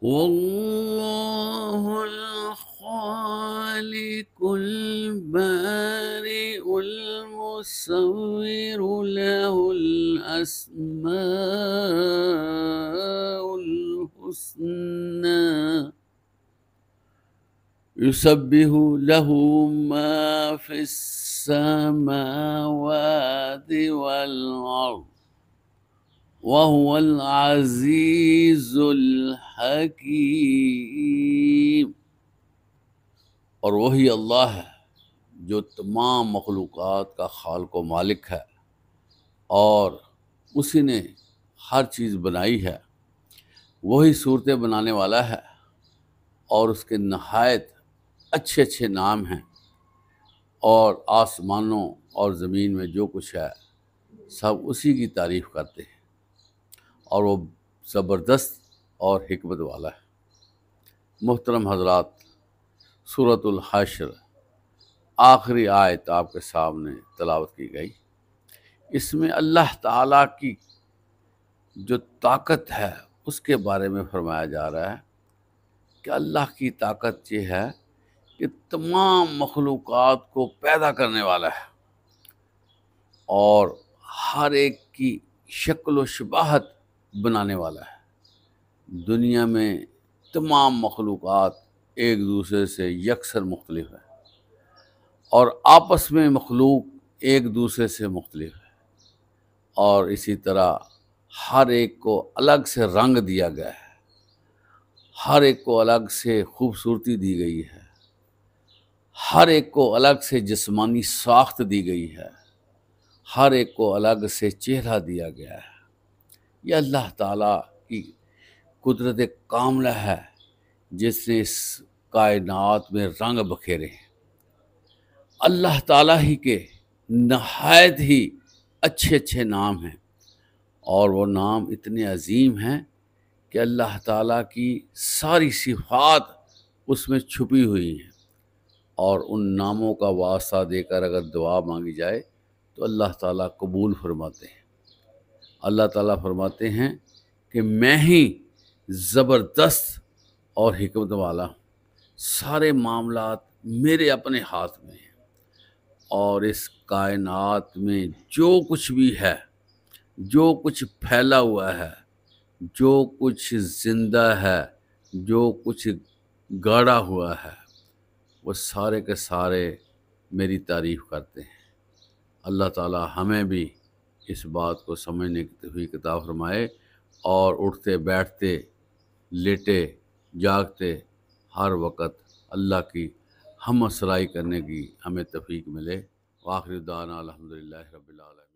واللہ الخالق البارئ المصور له الاسماء الحسنى يسبح له ما في السماوات والأرض وهو العزیز الحکیم۔ اور وہی اللہ ہے جو تمام مخلوقات کا خالق و مالک ہے، اور اسی نے ہر چیز بنائی ہے، وہی صورتیں بنانے والا ہے، اور اس کے نہایت اچھے اچھے نام ہیں، اور آسمانوں اور زمین میں جو کچھ ہے سب اسی کی تعریف کرتے ہیں، اور وہ زبردست اور حکمت والا ہے۔ محترم حضرات، سورۃ الحشر آخری آیت آپ کے سامنے تلاوت کی گئی۔ اس میں اللہ تعالیٰ کی جو طاقت ہے اس کے بارے میں فرمایا جا رہا ہے کہ اللہ کی طاقت یہ ہے کہ تمام مخلوقات کو پیدا کرنے والا ہے، اور ہر ایک کی شکل و شباہت بنانے والا ہے۔ دنیا میں تمام مخلوقات ایک دوسرے سے یکسر مختلف ہے، اور آپس میں مخلوق ایک دوسرے سے مختلف ہے، اور اسی طرح ہر ایک کو الگ سے رنگ دیا گیا ہے، ہر ایک کو الگ سے خوبصورتی دی گئی ہے، ہر ایک کو الگ سے جسمانی ساخت دی گئی ہے، ہر ایک کو الگ سے چہرہ دیا گیا ہے۔ یہ اللہ تعالیٰ کی قدرت کاملہ ہے جس نے اس کائنات میں رنگ بکھیرے ہیں۔ اللہ تعالیٰ ہی کے نہایت ہی اچھے اچھے نام ہیں، اور وہ نام اتنے عظیم ہیں کہ اللہ تعالیٰ کی ساری صفات اس میں چھپی ہوئی ہیں، اور ان ناموں کا واسطہ دے کر اگر دعا مانگی جائے تو اللہ تعالیٰ قبول فرماتے ہیں۔ اللہ تعالیٰ فرماتے ہیں کہ میں ہی زبردست اور حکمت والا ہوں، سارے معاملات میرے اپنے ہاتھ میں ہیں، اور اس کائنات میں جو کچھ بھی ہے، جو کچھ پھیلا ہوا ہے، جو کچھ زندہ ہے، جو کچھ گاڑا ہوا ہے، وہ سارے کے سارے میری تعریف کرتے ہیں۔ اللہ تعالیٰ ہمیں بھی اس بات کو سمجھنے کی توفیق عطا فرمائے، اور اٹھتے بیٹھتے لیٹے جاگتے ہر وقت اللہ کی حمد سرائی کرنے کی ہمیں توفیق ملے۔ وآخر دعوانا الحمدللہ رب العالمین۔